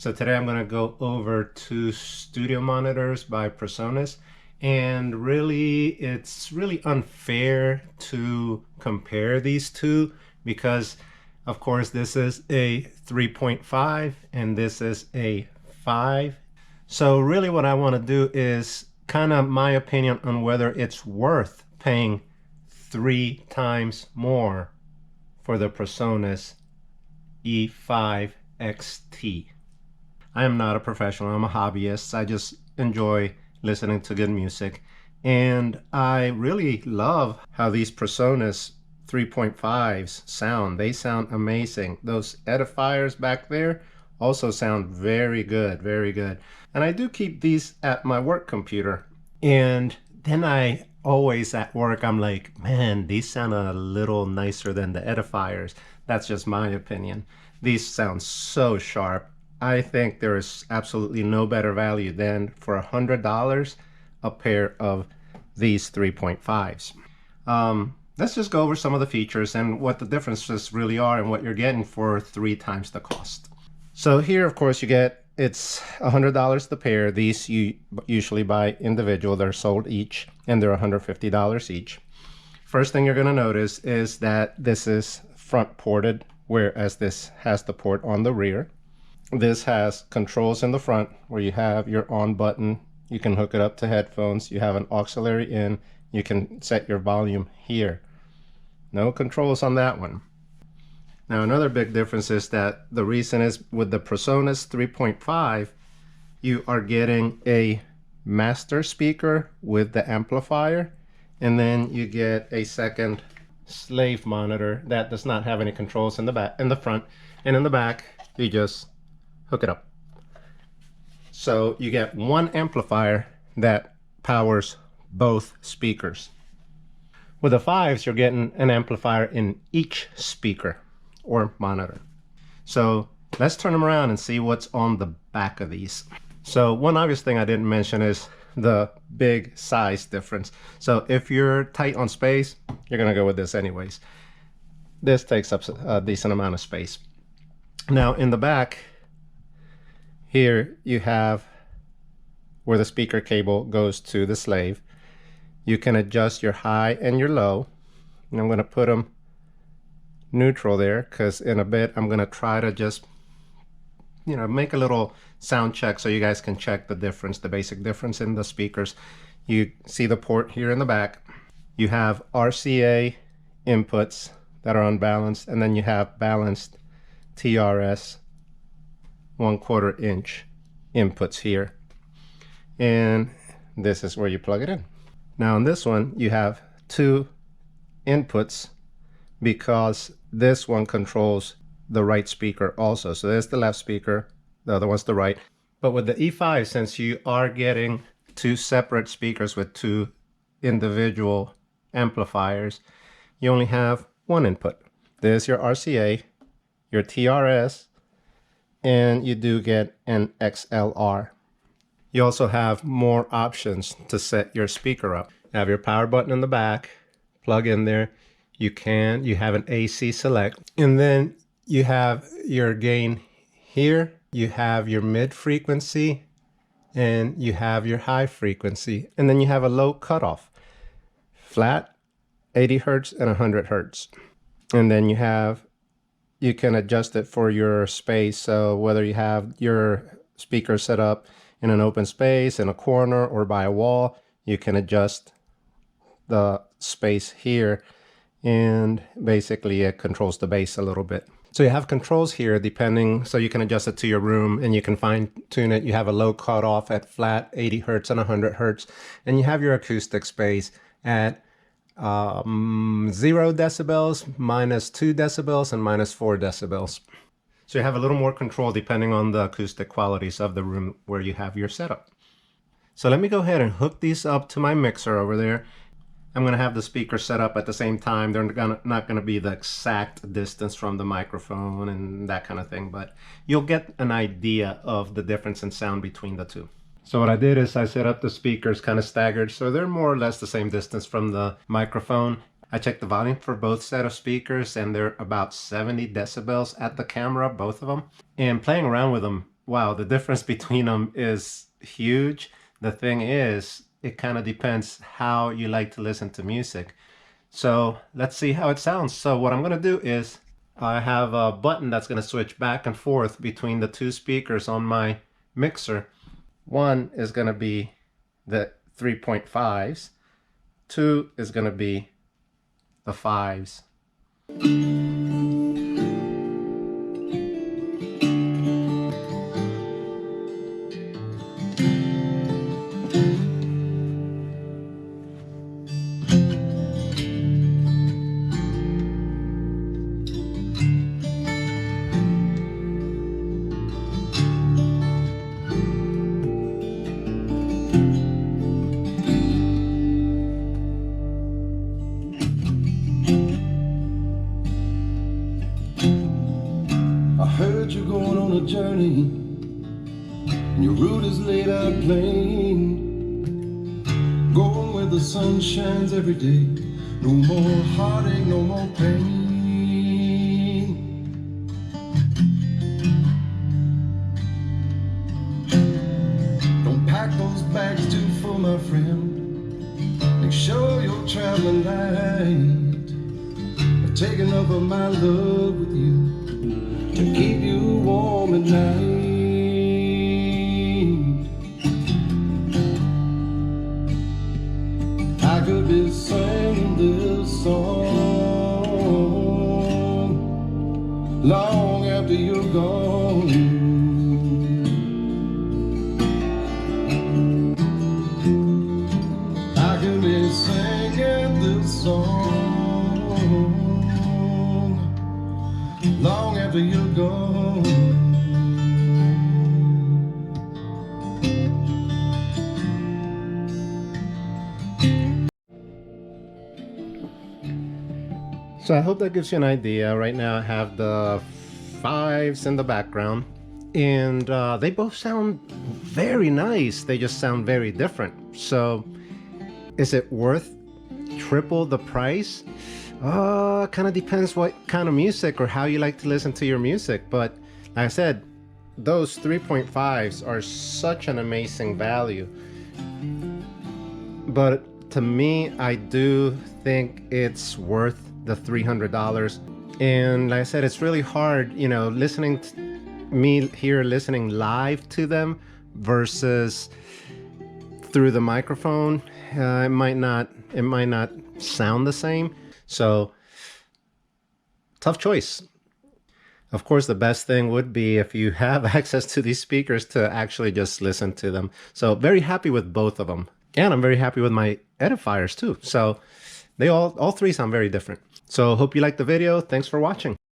So today I'm going to go over two studio monitors by Presonus, and really it's really unfair to compare these two because of course this is a 3.5 and this is a 5. So really what I want to do is kind of my opinion on whether it's worth paying 3 times more for the Presonus E5 XT. I am not a professional, I'm a hobbyist. I just enjoy listening to good music. And I really love how these Presonus 3.5s sound. They sound amazing. Those edifiers back there also sound very good, very good. And I do keep these at my work computer. And then I always at work, I'm like, man, these sound a little nicer than the edifiers. That's just my opinion. These sound so sharp. I think there is absolutely no better value than for $100 a pair of these 3.5s. Let's just go over some of the features and what the differences really are and what you're getting for 3 times the cost. So here, of course, you get, it's $100 the pair. These you usually buy individual. They're sold each and they're $150 each. First thing you're going to notice is that this is front ported, whereas this has the port on the rear. This has controls in the front where you have your on button. You can hook it up to headphones. You have an auxiliary in. You can set your volume here. No controls on that one. Now another big difference is that the reason is with the Presonus 3.5, you are getting a master speaker with the amplifier, and then you get a second slave monitor that does not have any controls in the back, in the front, and in the back you just hook it up. So you get one amplifier that powers both speakers. With the 5s, you're getting an amplifier in each speaker or monitor. So let's turn them around and see what's on the back of these. So one obvious thing I didn't mention is the big size difference. So if you're tight on space, you're gonna go with this anyways. This takes up a decent amount of space. Now in the back, here you have where the speaker cable goes to the slave. You can adjust your high and your low. And I'm going to put them neutral there because in a bit I'm going to try to just, make a little sound check so you guys can check the difference, the basic difference in the speakers. You see the port here in the back. You have RCA inputs that are unbalanced, and then you have balanced TRS 1/4 inch inputs here, and this is where you plug it in. Now on this one you have 2 inputs because this one controls the right speaker also. So there's the left speaker, the other one's the right. But with the E5, since you are getting 2 separate speakers with 2 individual amplifiers, you only have 1 input. There's your RCA, your TRS, and you do get an XLR. You also have more options to set your speaker up. You have your power button in the back, plug in there. You have an AC select, and then you have your gain here. You have your mid frequency and you have your high frequency, and then you have a low cutoff, flat, 80 Hertz and 100 Hertz. And then you can adjust it for your space. So whether you have your speaker set up in an open space, in a corner, or by a wall, you can adjust the space here, and basically it controls the bass a little bit. So you have controls here depending, so you can adjust it to your room and you can fine tune it. You have a low cutoff at flat, 80 Hertz and 100 Hertz, and you have your acoustic space at 0 decibels, -2 decibels, and -4 decibels. So you have a little more control depending on the acoustic qualities of the room where you have your setup. So let me go ahead and hook these up to my mixer over there. I'm going to have the speaker set up at the same time. They're not going to be the exact distance from the microphone and that kind of thing, but you'll get an idea of the difference in sound between the two. So what I did is I set up the speakers kind of staggered, so they're more or less the same distance from the microphone. I checked the volume for both set of speakers and they're about 70 decibels at the camera, both of them. And playing around with them, wow, the difference between them is huge. The thing is, it kind of depends how you like to listen to music. So let's see how it sounds. So what I'm going to do is I have a button that's going to switch back and forth between the two speakers on my mixer. One is going to be the 3.5s. Two is going to be the 5s. I heard you're going on a journey, and your route is laid out plain. Going where the sun shines every day. No more heartache, no more pain. Don't pack those bags too full, my friend. Make sure you're traveling light. I've taken up of my love with you to keep you warm at night. I could be singing this song long after you're gone. I could be singing this song long after you're gone. So I hope that gives you an idea. Right now I have the 5s in the background, and they both sound very nice. They just sound very different. So is it worth triple the price? Kind of depends what kind of music or how you like to listen to your music. But like I said, those 3.5s are such an amazing value. But to me, I do think it's worth the $300. And like I said, it's really hard, you know, listening to me here, listening live to them versus through the microphone. It might not sound the same. So tough choice. Of course, the best thing would be if you have access to these speakers to actually just listen to them. So very happy with both of them. And I'm very happy with my edifiers too. So they all three sound very different. So hope you liked the video. Thanks for watching.